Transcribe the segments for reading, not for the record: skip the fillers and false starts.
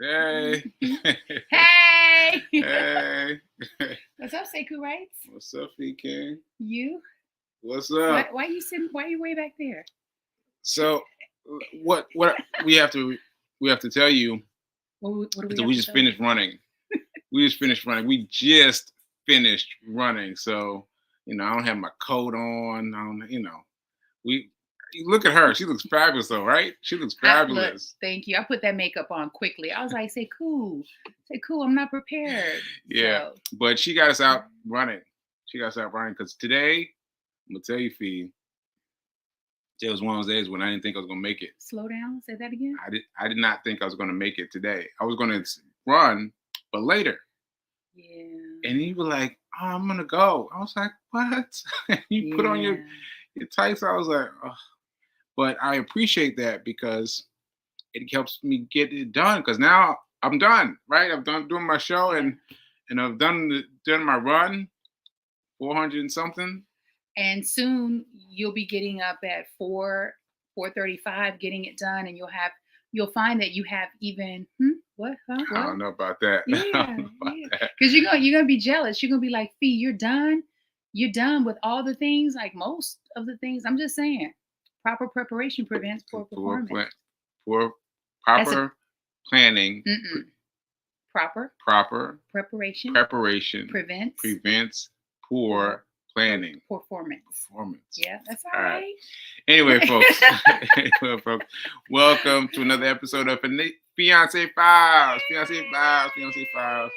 Hey. Hey. Hey. What's up, Sekou Wrights? What's up, King? You? What's up? Why you sitting? Why you way back there? So, what we have to tell you What do is we that have we to just tell finished you? running. We just finished running. We just finished running. So, I don't have my coat on. We look at her. She looks fabulous, though, right? She looks Look, fabulous. thank you. I put that makeup on quickly. I was like, Sekou, I'm not prepared. Yeah, So, but she got us out running. She got us out running because today, I'm gonna tell you, Fee. It was one of those days when I didn't think I was gonna make it. slow down. Say that again. I did not think I was gonna make it today. I was gonna run, but later. Yeah. And you were like, "Oh, I'm gonna go." I was like, "What?" You put on your tights. I was like, "Oh," but I appreciate that because it helps me get it done. Because now I'm done. Right, I'm done doing my show and I've done my run, 400 and something. And soon you'll be getting up at 4:35, getting it done, and you'll find that you have even what? Huh? What? I don't know about that. Yeah, because you're gonna be jealous. You're gonna be like, Fee, you're done. You're done with all the things, like most of the things. I'm just saying, proper preparation prevents poor performance. Proper planning. Proper preparation prevents poor planning. performance. Yeah, that's all right. Anyway, folks. Welcome to another episode of Fiance Files. Fiance Files.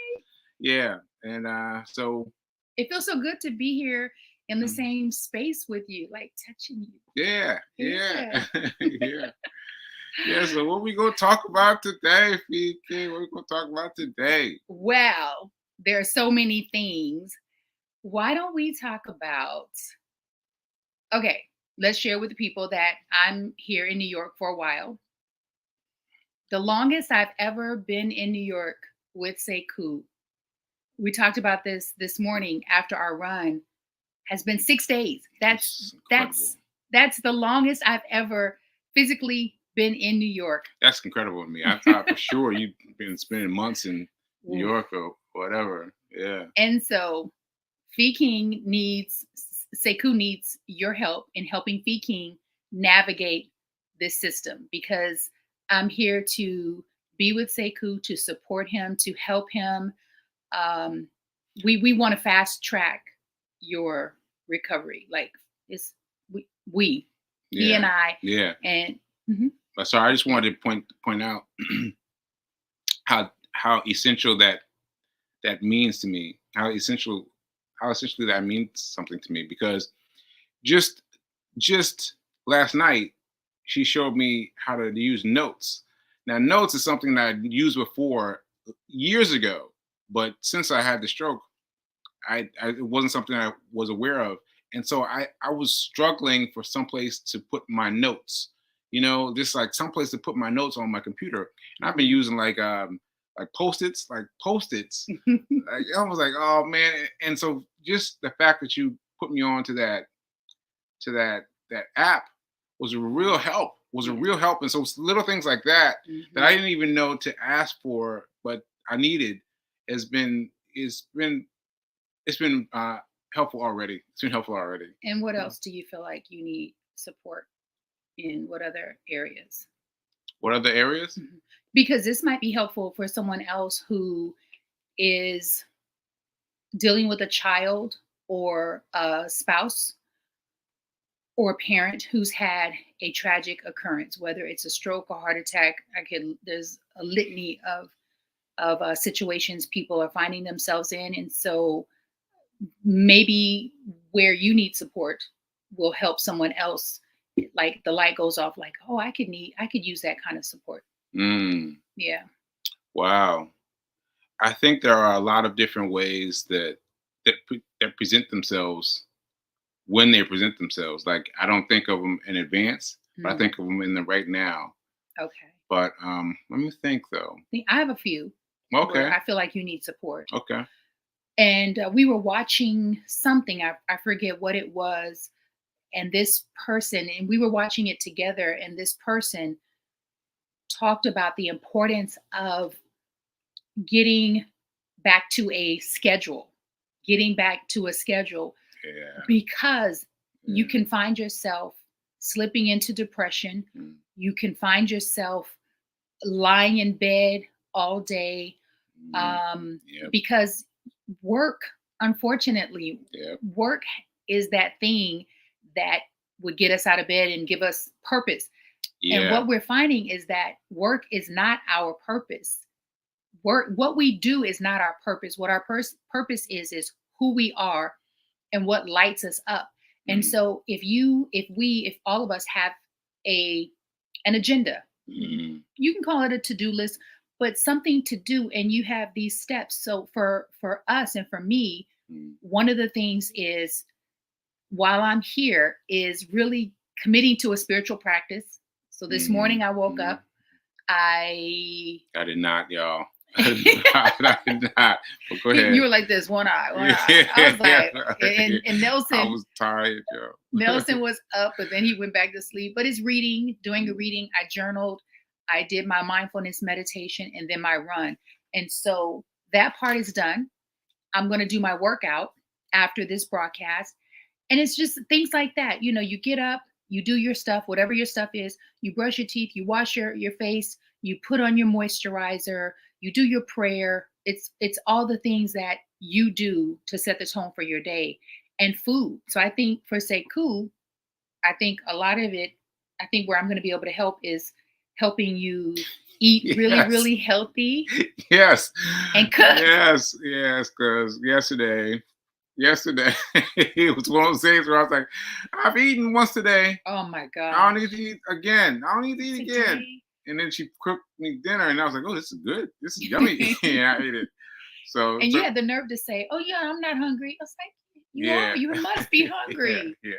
Yeah, and so it feels so good to be here in the same space with you, like touching you. Yeah. Yeah, so what we gonna talk about today, FK? What we gonna talk about today? Well, there are so many things. Why don't we talk about? Okay, let's share with the people that I'm here in New York for a while. The longest I've ever been in New York with Sekou, we talked about this morning after our run, has been 6 days. That's the longest I've ever physically been in New York. That's incredible to me. I thought for sure you've been spending months in New York or whatever. Yeah. And so Sekou needs your help in helping Fee King navigate this system, because I'm here to be with Sekou, to support him, to help him. We want to fast track your recovery. Like he and I. Yeah. And so I just wanted to point out how essential that means to me. How essentially that means something to me, because just last night she showed me how to use notes. Now, notes is something that I used before years ago, but since I had the stroke, it wasn't something I was aware of. And so I was struggling for someplace to put my notes, just like someplace to put my notes on my computer. And I've been using like Post-its. I was like, oh man. And so just the fact that you put me on to that app was a real help. And so little things like that that I didn't even know to ask for, but I needed, it's been helpful already. It's been helpful already. And what else do you feel like you need support in? What other areas? Because this might be helpful for someone else who is dealing with a child or a spouse or a parent who's had a tragic occurrence, whether it's a stroke or heart attack. There's a litany of situations people are finding themselves in. And so maybe where you need support will help someone else. Like the light goes off, like, oh, I could use that kind of support. Yeah. Wow. I think there are a lot of different ways that present themselves when they present themselves. Like, I don't think of them in advance, but I think of them in the right now. Okay. But let me think though. I have a few. Okay. I feel like you need support. Okay. And we were watching something, I forget what it was, and this person, and we were watching it together, and this person talked about the importance of getting back to a schedule, getting back to a schedule, Yeah. because you Yeah. can find yourself slipping into depression. Mm. You can find yourself lying in bed all day, Mm. Yep. because work, unfortunately, Yep. work is that thing that would get us out of bed and give us purpose. And Yeah. what we're finding is that work is not our purpose. Work, what we do is not our purpose. What our purpose is who we are and what lights us up. And Mm. so if all of us have a an agenda, Mm. you can call it a to-do list, but something to do, and you have these steps. So for us and for me, Mm. one of the things is, while I'm here, is really committing to a spiritual practice. So this Mhm. morning I woke Mhm. up. I I did not, y'all. I did not. I did not. But go you ahead. were like this, one eye, one eye. I was Yeah. like, and I Nelson was tired, yo. Nelson was up, but then he went back to sleep. But it's reading, doing a Mm. reading. I journaled, I did my mindfulness meditation, and then my run. And so that part is done. I'm going to do my workout after this broadcast. And it's just things like that. You get up, you do your stuff, whatever your stuff is, you brush your teeth, you wash your face, you put on your moisturizer, you do your prayer. It's all the things that you do to set the tone for your day. And food. So I think for Sekou, I think a lot of it, I think where I'm going to be able to help is helping you eat really, Yes. really healthy Yes. and cook. Yes. Yes. Because yesterday, it was one of those days where I was like, I've eaten once today. Oh my I don't need gosh. to eat again. I don't need to eat again. Today. And then she cooked me dinner, and I was like, oh, this is good. This is yummy. And I ate it. So, And you so had the nerve to say, "Oh yeah, I'm not hungry." I was like, "You are. yeah. You must be Yeah. hungry." Yeah.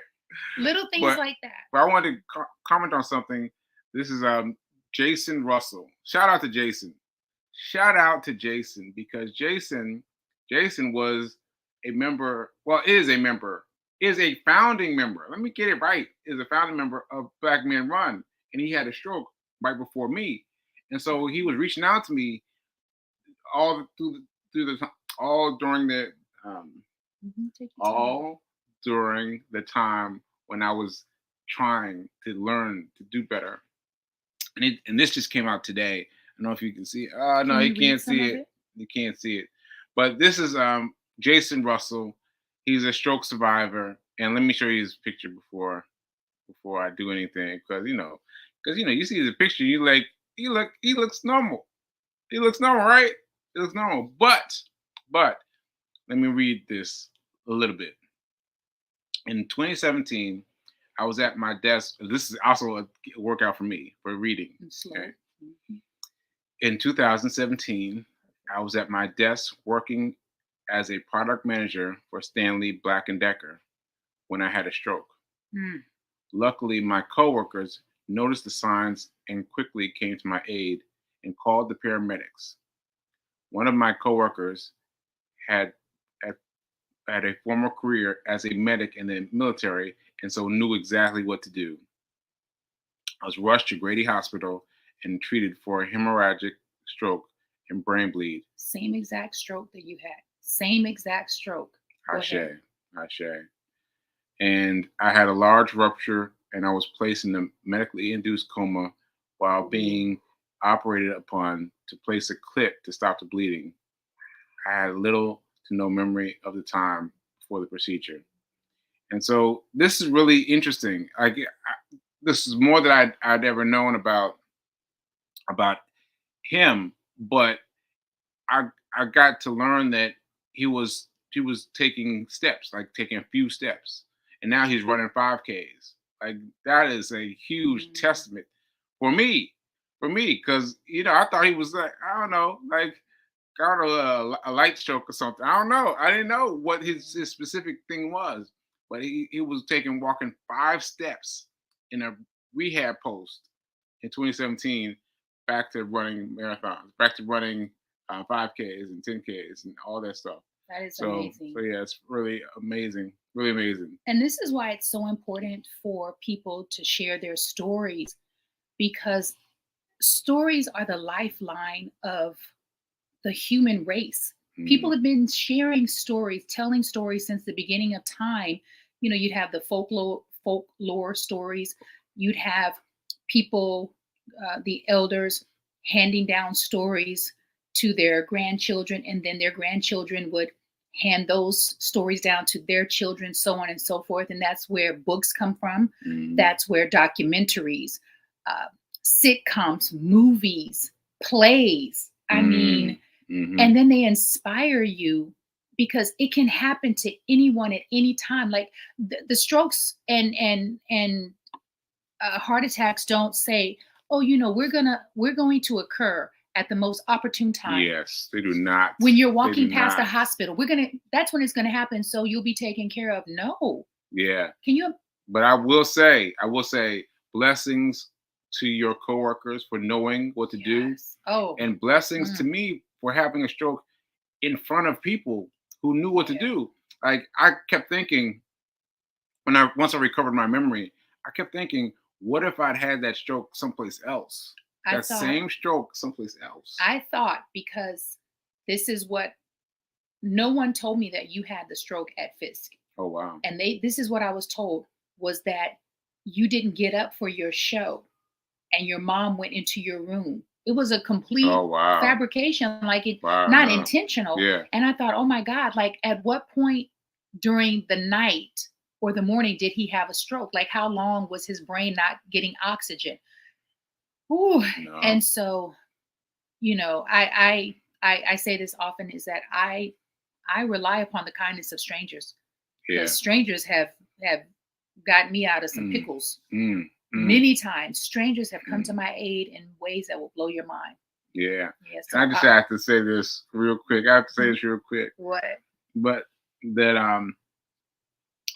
Little things But like that. but I wanted to comment on something. This is Jason Russell. Shout out to Jason. Shout out to Jason because Jason was a member. Well, is a member. Is a founding member. Let me get it right. Is a founding member of Black Men Run, and he had a stroke right before me, and so he was reaching out to me all through the all during the um, Take your time. all during the time when I was trying to learn to do better. And this just came out today. I don't know if you can see it. No, Can you you read can't some see of it. it? You can't see it. But this is Jason Russell. He's a stroke survivor. And let me show you his picture before I do anything. Because you see the picture, you like he looks normal. He looks normal, right? He looks normal. But let me read this a little bit. In 2017, I was at my desk. This is also a workout for me for reading. Slow. Okay. In 2017, I was at my desk working as a product manager for Stanley Black& Decker when I had a stroke. Mm. Luckily, my coworkers noticed the signs and quickly came to my aid and called the paramedics. One of my coworkers had had, had a former career as a medic in the military and so knew exactly what to do. I was rushed to Grady Hospital and treated for a hemorrhagic stroke and brain bleed. Same exact stroke that you had. Same exact stroke. Go Ashe, ahead. Ashe. And I had a large rupture and I was placed in a medically induced coma while being operated upon to place a clip to stop the bleeding. I had little to no memory of the time before the procedure. And so this is really interesting. This is more than I'd ever known about him, but I I got to learn that he was taking steps, like taking a few steps, and now he's running 5Ks. Like that is a huge testament for me, because I thought he was like I don't know, like got a light stroke or something. I don't know. I didn't know what his specific thing was, but he was walking 5 steps in a rehab post in 2017, back to running marathons, back to running 5Ks and 10Ks and all that stuff. That is So amazing. so yeah, it's really amazing. And this is why it's so important for people to share their stories, because stories are the lifeline of the human race. People Mm. have been sharing stories, telling stories since the beginning of time. You'd have the folklore stories. You'd have people, the elders, handing down stories to their grandchildren, and then their grandchildren would hand those stories down to their children, so on and so forth. And that's where books come from. Mm. That's where documentaries, uh, sitcoms, movies, plays. I mean, Mm. Mm-hmm. and then they inspire you because it can happen to anyone at any time. Like the strokes and heart attacks don't say, oh, we're going to occur at the most opportune time. Yes, they do not. When you're They do walking past a not. hospital, that's when it's going to happen, so you'll be taken care of. No. Yeah. Can you? But I will say, blessings to your coworkers for knowing what to do, Yes. Oh. and blessings to Mm, me for having a stroke in front of people who knew what to yeah. do. Like, I kept thinking, once I recovered my memory, I kept thinking, what if I'd had that stroke someplace else? i That thought same stroke someplace else. I thought, because this is what, no one told me that you had the stroke at Fisk. Oh wow. And this is what I was told, was that you didn't get up for your show and your mom went into your room. It was a Oh complete wow. fabrication, like it, Wow. not No. intentional. Yeah. And I thought, oh my God, like at what point during the night or the morning did he have a stroke? Like how long was his brain not getting oxygen? Ooh. No. And so, I say this often, is that I rely upon the kindness of strangers, Yeah. because strangers have gotten me out of some Mm. pickles Mm. Mm. many times. Strangers have come to Mm. my aid in ways that will blow your mind. Yeah. Yeah. And So I just have to say this real quick. I have to say mhm. this real quick. What? But that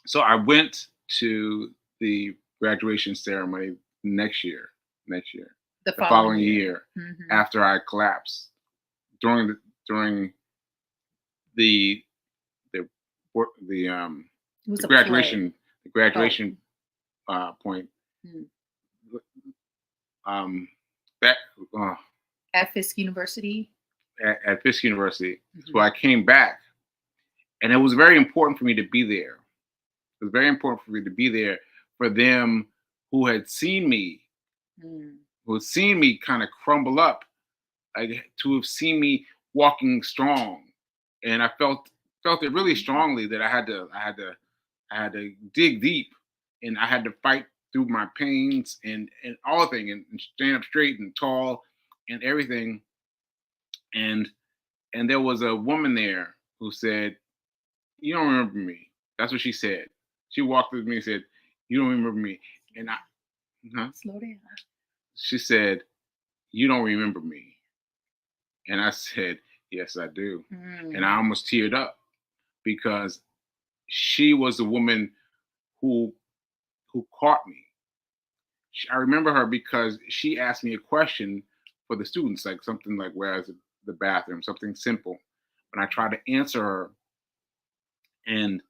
so I went to the graduation ceremony next year, The the following following year. year Hmm. after I collapsed during the the the It was the a play. graduation Oh. point Mhm. um that uh, At Fisk University. at Fisk University. So Hmm. I came back, and it was very important for me to be there. It was very important for me to be there for them who had seen me, Mm. who had seen me kind of crumble up, like to have seen me walking strong, and I felt it really strongly that I had to dig deep, and I had to fight through my pains and all thing, and stand up straight and tall and everything. And there was a woman there who said, "You don't remember me." That's what she said. She walked with me and said, "You don't remember me," and huh? Slow down. She said, "You don't remember me," and I said, "Yes, I do," and I Mm. almost teared up because she was the woman who caught me. I remember her because she asked me a question for the students, like something like, "Where is the bathroom?" Something simple. And I tried to answer her, and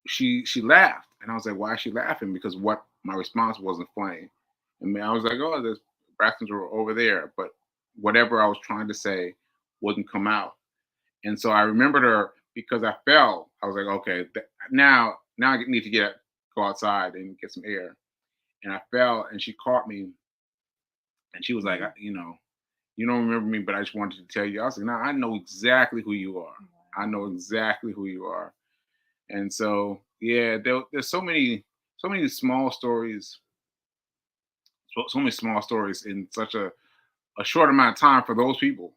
she laughed, and I was like, "Why is she laughing?" Because what my response wasn't funny. And I was like, "Oh, the bathrooms were over there," but whatever I was trying to say wouldn't come out. And so I remembered her because I fell. I was like, "Okay, now I need to go outside and get some air." And I fell, and she caught me, and she was like, Mhm. You don't remember me, but I just wanted to tell you." I was like, "No, I know exactly who you are. I Wow. know exactly who you are." And so, yeah, there's so many small stories, so many small stories in such a short amount of time for those people.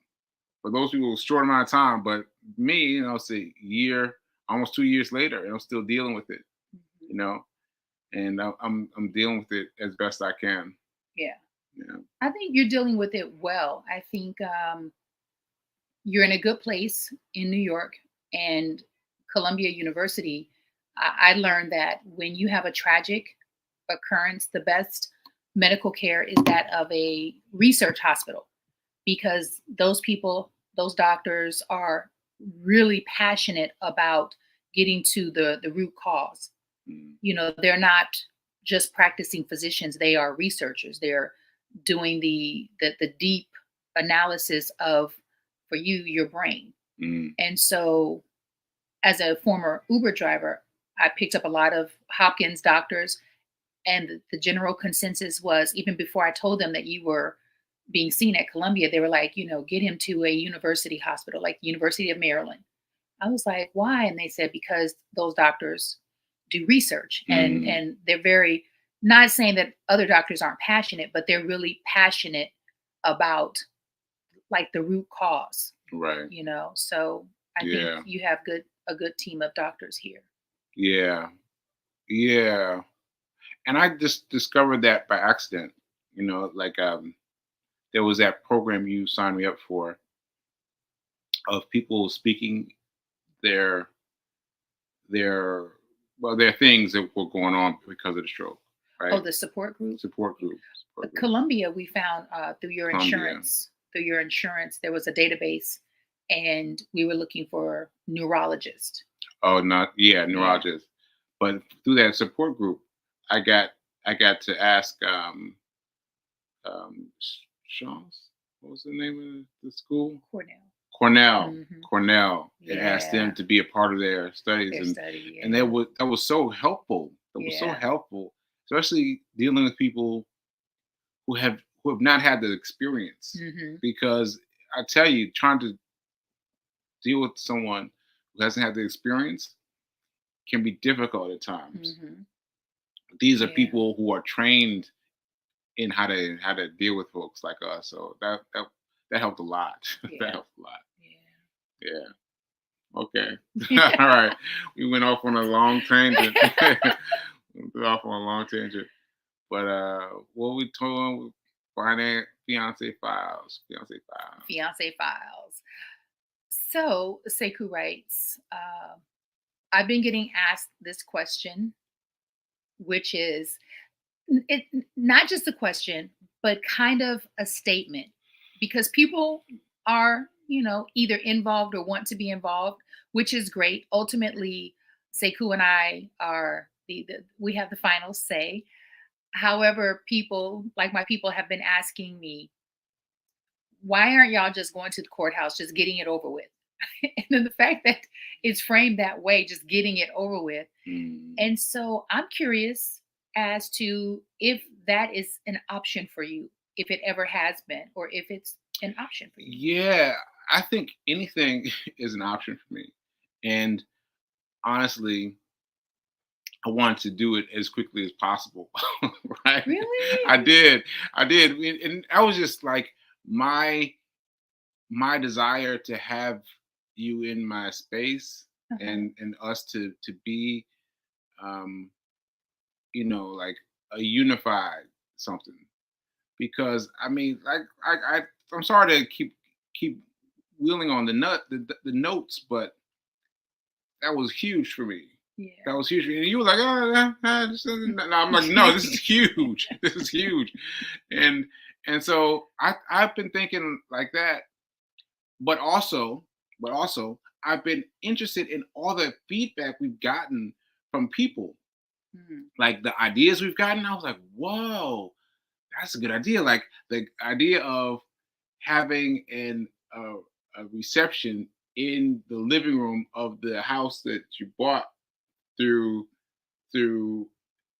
For those people, short amount of time, but me, see, year, almost 2 years later, and I'm still dealing with it, Mhm. you know, and I'm dealing with it as best I can. Yeah. You know. I think you're dealing with it well. I think you're in a good place in New York, and Columbia University. I learned that when you have a tragic occurrence, the best medical care is that of a research hospital, because those people, those doctors are really passionate about getting to the root cause. Mm. They're not just practicing physicians, they are researchers. They're doing the deep analysis of for you, your brain. Mm. And so, as a former Uber driver, I picked up a lot of Hopkins doctors, and the general consensus was, even before I told them that you were being seen at Columbia, they were like, get him to a university hospital, like University of Maryland. I was like, why? And they said, because those doctors do research, and Mm. they're very, not saying that other doctors aren't passionate, but they're really passionate about like the root cause, Right. So I think Yeah. you have a good team of doctors here. Yeah. Yeah. And I just discovered that by accident. Like there was that program you signed me up for of people speaking their their their things that were going on because of the stroke, Oh, right? the support group. Support group, support group. Columbia, we found Columbia. through your insurance, there was a database, and we were looking for neurologists. Oh, not yeah, Yeah. neurologist. But through that support group, I got I got to ask Shaw's, what was the name of the school? Cornell. Cornell, Hmm. and asked them Yeah. to be a part of their studies, Their and study. and Yeah. that was so helpful. That was so Yeah. helpful, especially dealing with people who have not had the experience. Hmm. Because I tell you, trying to deal with someone who hasn't had the experience can be difficult at times. Hmm. These are Yeah. people who are trained in how to deal with folks like us, so that helped a lot. That Yeah. helped a lot. Yeah. Yeah. Okay. All right. We went off on a long tangent. We went off on a long tangent. But what we told finance fiance files. Fiance files. Fiance files. So Sekou writes, I've been getting asked this question, which is not just a question, but kind of a statement, because people are, either involved or want to be involved, which is great. Ultimately, Sekou and I are we have the final say. However, people like my people have been asking me, why aren't y'all just going to the courthouse, just getting it over with? And then the fact that it's framed that way, just getting it over with. Mm. And so I'm curious as to if that is an option for you, if it ever has been, or if it's an option for you. Yeah, I think anything is an option for me. And honestly, I wanted to do it as quickly as possible. Right? I Really? did. I did. And I was just like my my desire to have you in my space Uh-huh. and us to be um like a unified something, because I mean, like I'm sorry to keep wheeling on the notes, but that was huge for me. That Yeah. was huge for me. And you were like, oh, no, I'm like, no, this is huge. This is huge. And so I've been thinking like that, but also I've been interested in all the feedback we've gotten from people, Mhm. like the ideas we've gotten. I was like, whoa, that's a good idea. Like the idea of having a reception in the living room of the house that you bought through through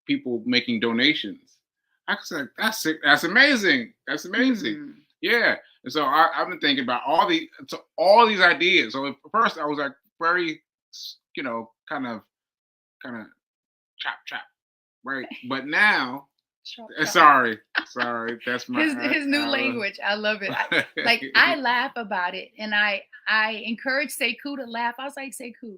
people making donations. I was like, that's it. That's amazing. That's amazing. Hmm. Yeah. And so I've been thinking about all these ideas. So at first I was like very, kind of chop chop, right? But now, Chop, chop. sorry, that's my His new language. I love it. I laugh about it, and I encourage Sekou to laugh. I was like, Sekou,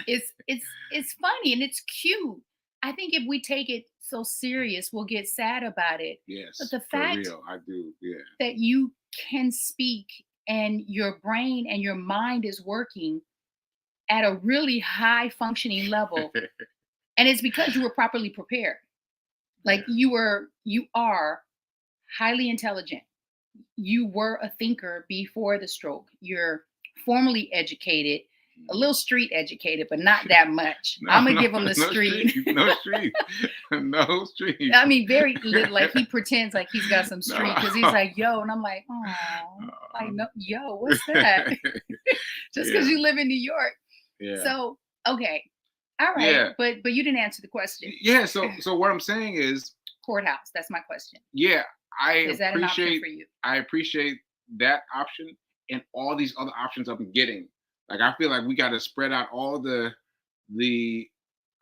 it's funny and it's cute. I think if we take it so serious, we'll get sad about it. But Yes, the for fact real, I do. Yeah. that you can speak and your brain and your mind is working at a really high functioning level, and it's because you were properly prepared. Like Yeah. you are highly intelligent. You were a thinker before the stroke. You're formally educated. a little street educated, but not that much. No, I'm gonna no, give him the no street. no street, no street. I mean, very like he pretends like he's got some street because he's No. like, yo, and I'm like, oh, like no, yo, what's Yeah. that? Just because Yeah. you live in New York. Yeah. So okay, all right, Yeah. but you didn't answer the question. Yeah. So what I'm saying is, Courthouse. That's my question. yeah, Is that an option for you? I appreciate that option and all these other options I'm getting. Like I feel like we got to spread out all the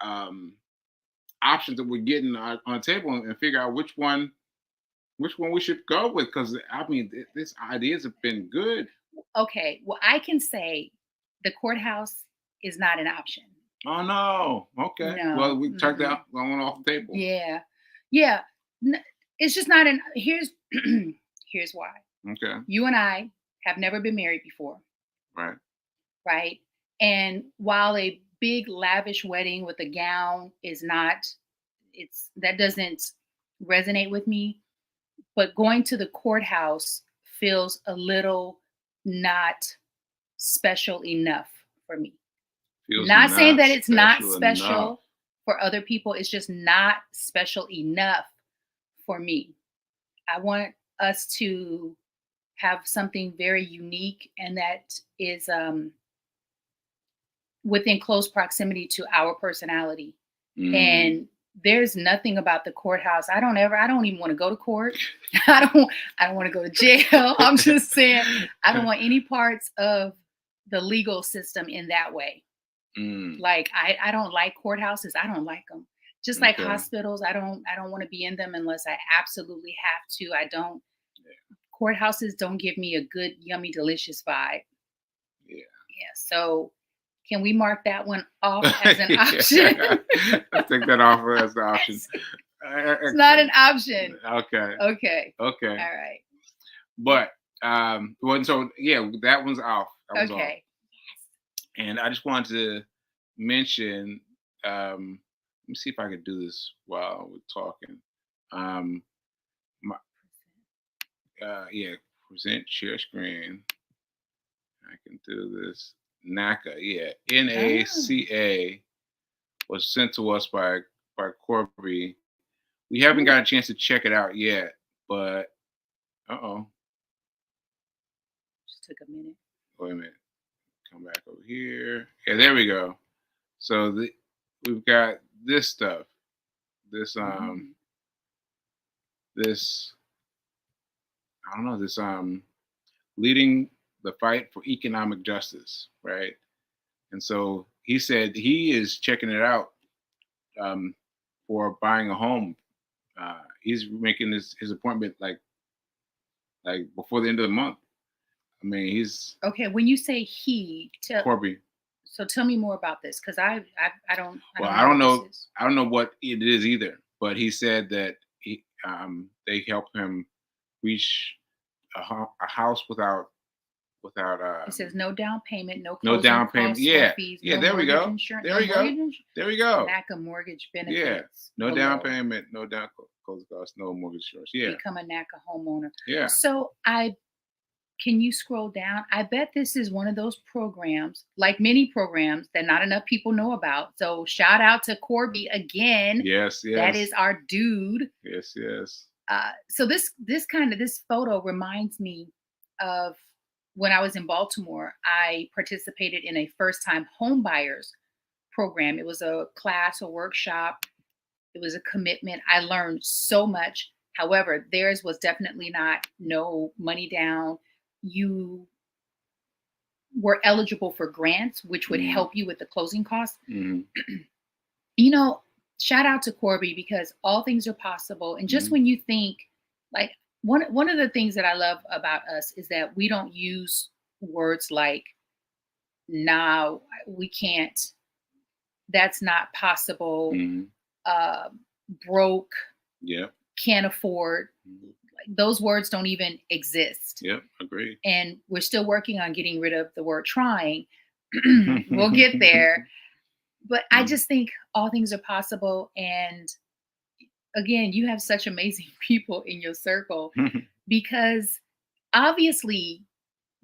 um options that we're getting on the table and figure out which one we should go with. Because I mean, this ideas have been good. Okay, well, I can say the courthouse is not an option. Oh no. Okay. No. Well, we took that one off the table. Yeah, yeah. It's just not an. Here's here's why. Okay. You and I have never been married before, Right. right? And while a big lavish wedding with a gown is not, that doesn't resonate with me. But going to the courthouse feels a little not special enough for me. Feels Not saying that it's not enough. special for other people. It's just not special enough for me. I want us to have something very unique and that is within close proximity to our personality. And there's nothing about the courthouse. I don't even want to go to court. I don't want to go to jail. I'm just saying I don't want any parts of the legal system in that way. Like I don't like courthouses. I don't like them. Just like hospitals, I don't want to be in them unless I absolutely have to. I don't. Courthouses don't give me a good, yummy, delicious vibe. Yeah. So can we mark that one off as an option? Let's take that off as an option. It's not an option. Okay. All right. But so yeah, that one's off. That was off. And I just wanted to mention, let me see if I could do this while we're talking. Present share screen. I can do this. NACA, yeah, NACA was sent to us by Corby. We haven't got a chance to check it out yet, but just took a minute. Wait a minute. Come back over here. Yeah, there we go. So we've got this stuff. This this I don't know, this leading the fight for economic justice, right? And so he said he is checking it out for buying a home. He's making his appointment like before the end of the month. I mean, he's okay. When you say Corby. So tell me more about this, because I don't. I don't know. I don't know what it is either. But he said that they helped him reach a house without. It says no down payment, no down payment. Yeah, fees, there we go. There we go. There we go. NACA mortgage benefits. Yeah, no down payment, no down closing costs, no mortgage insurance. Yeah, become a NACA homeowner. Yeah. So can you scroll down? I bet this is one of those programs, like many programs, that not enough people know about. So shout out to Corby again. Yes. That is our dude. Yes. So this photo reminds me of when I was in Baltimore. I participated in a first-time home buyers program. It was a class, a workshop. It was a commitment. I learned so much. However, theirs was definitely no money down. You were eligible for grants, which would help you with the closing costs. Shout out to Corby, because all things are possible. And just when you think, like, one of the things that I love about us is that we don't use words like, "No, we can't. That's not possible. Broke. Yeah. Can't afford." Those words don't even exist. Yep, agreed. And we're still working on getting rid of the word trying. We'll get there. But I just think all things are possible. And again, you have such amazing people in your circle, because obviously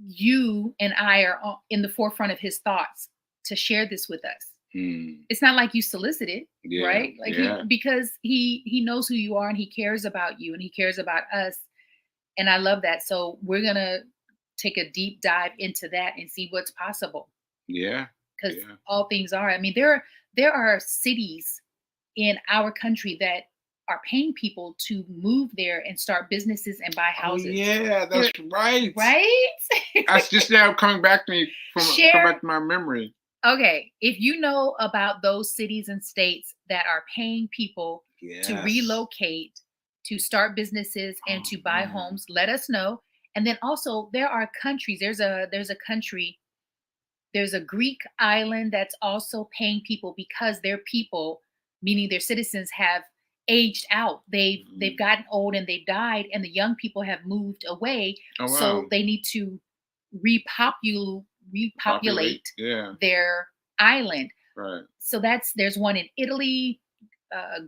you and I are in the forefront of his thoughts to share this with us. Mm. It's not like you solicited, Yeah. right? Like Yeah. because he knows who you are and he cares about you and he cares about us. And I love that. So we're gonna take a deep dive into that and see what's possible. Yeah. Because Yeah. all things are. I mean, there are cities in our country that are paying people to move there and start businesses and buy Oh houses. yeah, that's right. Right? That's just now coming back to me coming Share. back to my memory. Okay, if you know about those cities and states that are paying people to Yes. relocate, to start businesses and Oh, to buy man. homes, let us know. And then also there are countries, there's a country, there's a Greek island that's also paying people because their people, meaning their citizens, have aged out. They've Mm. gotten old and they've died, and the young people have moved away. Oh So wow. they need to repopulate Populate. Yeah. their island. Right. So there's one in Italy,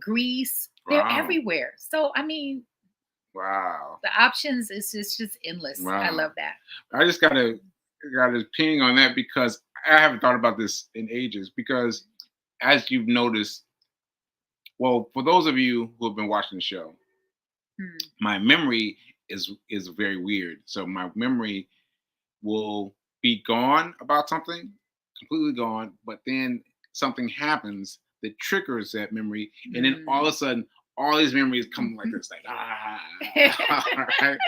Greece. They're Wow. everywhere. So I mean, Wow. the options is just endless. I Wow. love that. I just gotta ping on that because I haven't thought about this in ages. Because as you've noticed, well, for those of you who have been watching the show, Hmm. my memory is very weird. So my memory will be gone about something, completely gone, but then something happens that triggers that memory, and then all of a sudden, all these memories come like this, like right?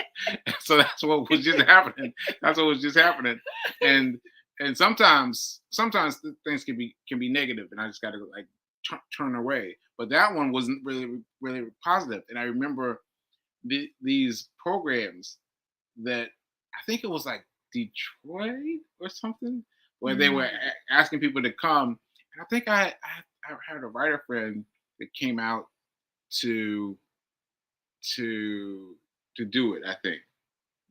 So that's what was just happening. That's what was just happening, and sometimes things can be negative, and I just got to like turn away. But that one wasn't really positive, and I remember these programs that I think it was like Detroit or something, where they were asking people to come. And I think I had a writer friend that came out to to do it. I think,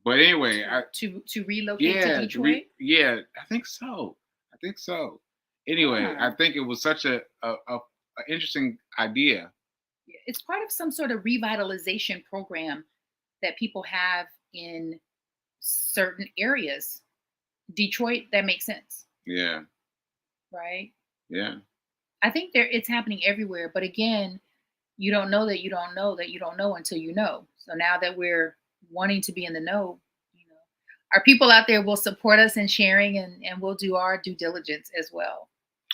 but anyway, to relocate to Detroit. yeah, I think so. I think so. Anyway, I Huh. think it was such a interesting idea. Yeah, it's part of some sort of revitalization program that people have in certain areas. Detroit, that makes sense, Yeah, right? yeah. I think it's happening everywhere, but again, you don't know that you don't know that you don't know until you know. So now that we're wanting to be in the know, our people out there will support us in sharing, and we'll do our due diligence as well.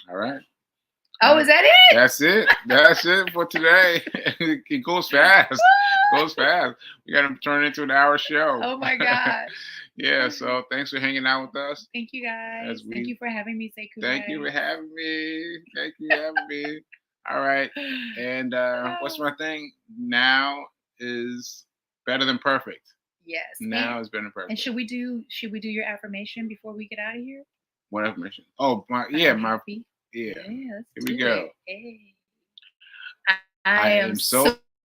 All right. Oh, is that it? That's it. That's it for today. It goes fast. It goes fast. We got to turn it into an hour show. Oh my gosh. Yeah. So thanks for hanging out with us. Thank you guys. As Thank we you for having me, Sekou. thank you for having me. Thank you for having me. All right. And what's my thing? Now is better than perfect. Yes. Now is better than perfect. And should we do your affirmation before we get out of here? What affirmation? Oh, my I'm my happy. yeah. Here we go. Hey. I am so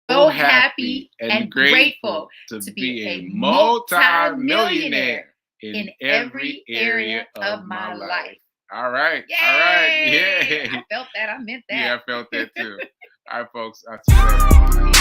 happy and grateful to be a multi-millionaire in every area of my life. All right. Yay! All right. Yeah. I felt that. I meant that. Yeah, I felt that too. All right, folks. I'll see you later.